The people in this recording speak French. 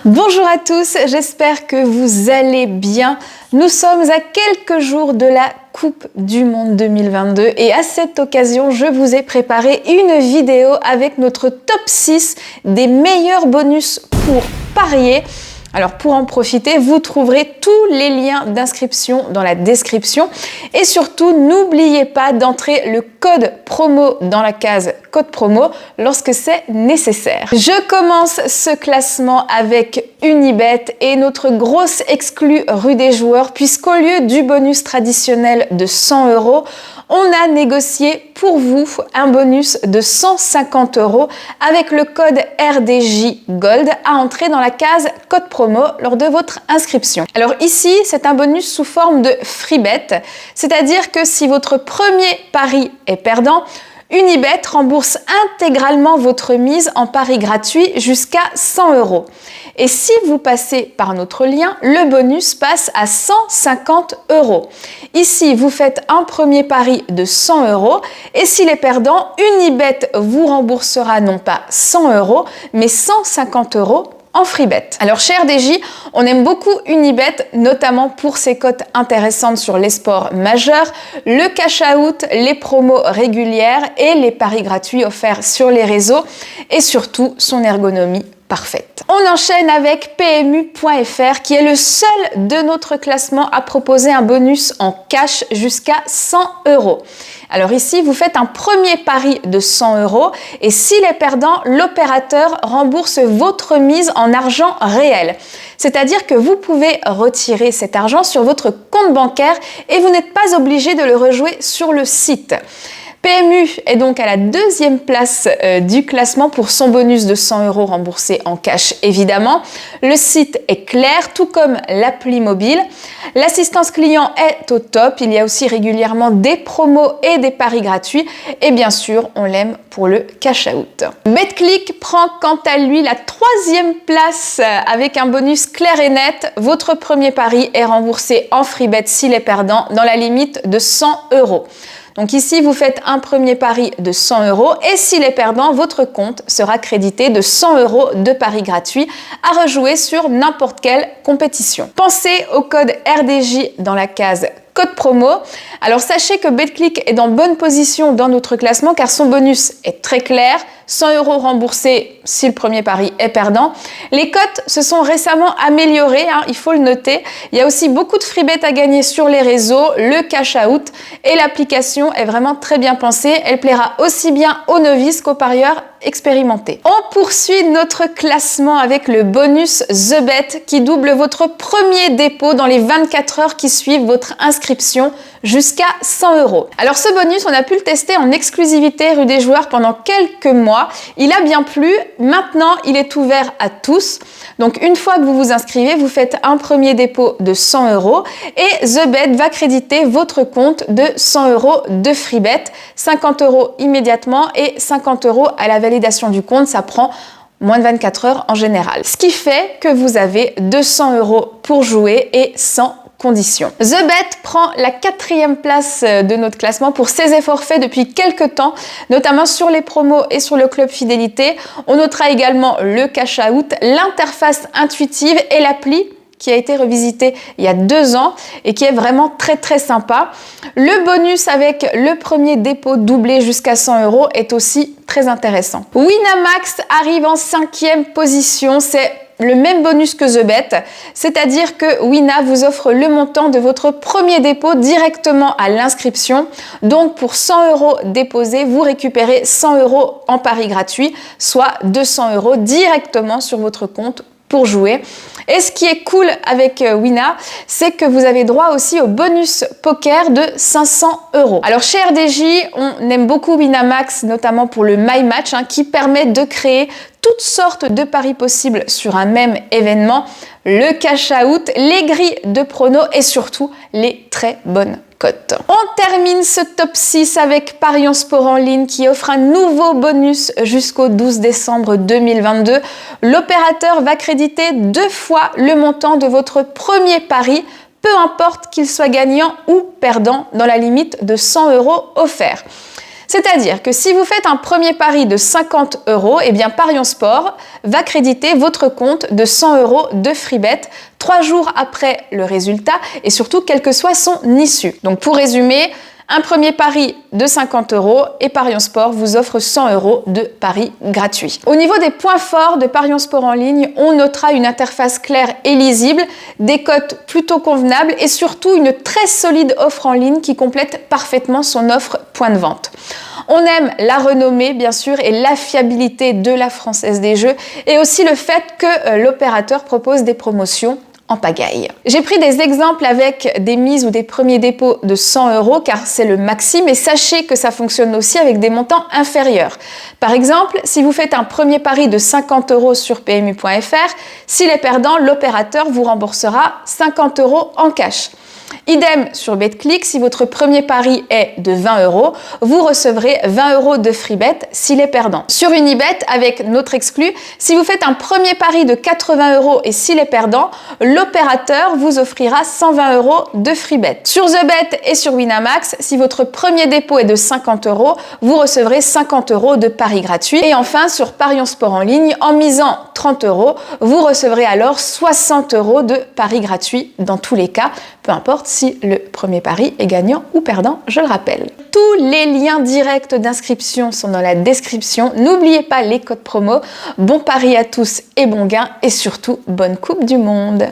Bonjour à tous, j'espère que vous allez bien. Nous sommes à quelques jours de la Coupe du Monde 2022 et à cette occasion, je vous ai préparé une vidéo avec notre top 6 des meilleurs bonus pour parier. Alors pour en profiter, vous trouverez tous les liens d'inscription dans la description et surtout n'oubliez pas d'entrer le code promo dans la case code promo lorsque c'est nécessaire. Je commence ce classement avec Unibet et notre grosse exclue rue des joueurs puisqu'au lieu du bonus traditionnel de 100 €, on a négocié pour vous un bonus de 150 € avec le code RDJ Gold à entrer dans la case code promo lors de votre inscription. Alors ici, c'est un bonus sous forme de free bet, c'est-à-dire que si votre premier pari est perdant, Unibet rembourse intégralement votre mise en pari gratuit jusqu'à 100 €. Et si vous passez par notre lien, le bonus passe à 150 €. Ici, vous faites un premier pari de 100 € et s'il est perdant, Unibet vous remboursera non pas 100 €, mais 150 € en free bet. Alors chez RDJ, on aime beaucoup Unibet, notamment pour ses cotes intéressantes sur les sports majeurs, le cash out, les promos régulières et les paris gratuits offerts sur les réseaux et surtout son ergonomie parfaite. On enchaîne avec PMU.fr qui est le seul de notre classement à proposer un bonus en cash jusqu'à 100 €. Alors ici, vous faites un premier pari de 100 € et s'il est perdant, l'opérateur rembourse votre mise en argent réel. C'est-à-dire que vous pouvez retirer cet argent sur votre compte bancaire et vous n'êtes pas obligé de le rejouer sur le site. PMU est donc à la deuxième place du classement pour son bonus de 100 € remboursé en cash évidemment. Le site est clair, tout comme l'appli mobile. L'assistance client est au top, il y a aussi régulièrement des promos et des paris gratuits et bien sûr on l'aime pour le cash out. Betclic prend quant à lui la troisième place avec un bonus clair et net. Votre premier pari est remboursé en free bet s'il est perdant dans la limite de 100 €. Donc ici, vous faites un premier pari de 100 € et s'il est perdant, votre compte sera crédité de 100 € de paris gratuits à rejouer sur n'importe quelle compétition. Pensez au code RDJ dans la case code promo. Alors sachez que Betclic est dans bonne position dans notre classement car son bonus est très clair, 100 € remboursés si le premier pari est perdant. Les cotes se sont récemment améliorées, il faut le noter. Il y a aussi beaucoup de free bet à gagner sur les réseaux, le cash out et l'application est vraiment très bien pensée. Elle plaira aussi bien aux novices qu'aux parieurs expérimentés. On poursuit notre classement avec le bonus The Bet qui double votre premier dépôt dans les 24 heures qui suivent votre inscription jusqu'à 100 €. Alors ce bonus, on a pu le tester en exclusivité rue des joueurs pendant quelques mois. Il a bien plu. Maintenant, il est ouvert à tous. Donc une fois que vous vous inscrivez, vous faites un premier dépôt de 100 € et The Bet va créditer votre compte de 100 € de free bet, 50 € immédiatement et 50 € à la validation du compte. Ça prend moins de 24 heures en général. Ce qui fait que vous avez 200 € pour jouer et sans conditions. The Bet prend la quatrième place de notre classement pour ses efforts faits depuis quelques temps, notamment sur les promos et sur le club fidélité. On notera également le cash out, l'interface intuitive et l'appli qui a été revisité il y a 2 ans et qui est vraiment très sympa. Le bonus avec le premier dépôt doublé jusqu'à 100 € est aussi très intéressant. Winamax arrive en 5e position, c'est le même bonus que The Bet, c'est-à-dire que Wina vous offre le montant de votre premier dépôt directement à l'inscription. Donc pour 100 € déposés, vous récupérez 100 € en pari gratuit, soit 200 € directement sur votre compte pour jouer. Et ce qui est cool avec Wina, c'est que vous avez droit aussi au bonus poker de 500 €. Alors chez RDJ, on aime beaucoup Winamax, notamment pour le My Match, qui permet de créer toutes sortes de paris possibles sur un même événement, le cash out, les grilles de pronos et surtout les très bonnes cotes. On termine ce top 6 avec Parions Sport en ligne qui offre un nouveau bonus jusqu'au 12 décembre 2022. L'opérateur va créditer 2 fois le montant de votre premier pari, peu importe qu'il soit gagnant ou perdant, dans la limite de 100 € offerts. C'est-à-dire que si vous faites un premier pari de 50 €, eh bien Parions Sport va créditer votre compte de 100 € de free bet 3 jours après le résultat et surtout quel que soit son issue. Donc pour résumer, un premier pari de 50 € et Parions Sport vous offre 100 € de paris gratuits. Au niveau des points forts de Parions Sport en ligne, on notera une interface claire et lisible, des cotes plutôt convenables et surtout une très solide offre en ligne qui complète parfaitement son offre point de vente. On aime la renommée, bien sûr, et la fiabilité de la Française des Jeux et aussi le fait que l'opérateur propose des promotions en pagaille. J'ai pris des exemples avec des mises ou des premiers dépôts de 100 € car c'est le maxi, mais sachez que ça fonctionne aussi avec des montants inférieurs. Par exemple, si vous faites un premier pari de 50 € sur PMU.fr, s'il est perdant, l'opérateur vous remboursera 50 € en cash. Idem sur BetClick, si votre premier pari est de 20 €, vous recevrez 20 € de free bet s'il est perdant. Sur Unibet, avec notre exclu, si vous faites un premier pari de 80 € et s'il est perdant, l'opérateur vous offrira 120 € de free bet. Sur TheBet et sur Winamax, si votre premier dépôt est de 50 €, vous recevrez 50 € de paris gratuits. Et enfin, sur Parions Sport en ligne, en misant 30 €, vous recevrez alors 60 € de paris gratuits dans tous les cas, peu importe si le premier pari est gagnant ou perdant, je le rappelle. Tous les liens directs d'inscription sont dans la description. N'oubliez pas les codes promo. Bon pari à tous et bon gain et surtout bonne Coupe du Monde.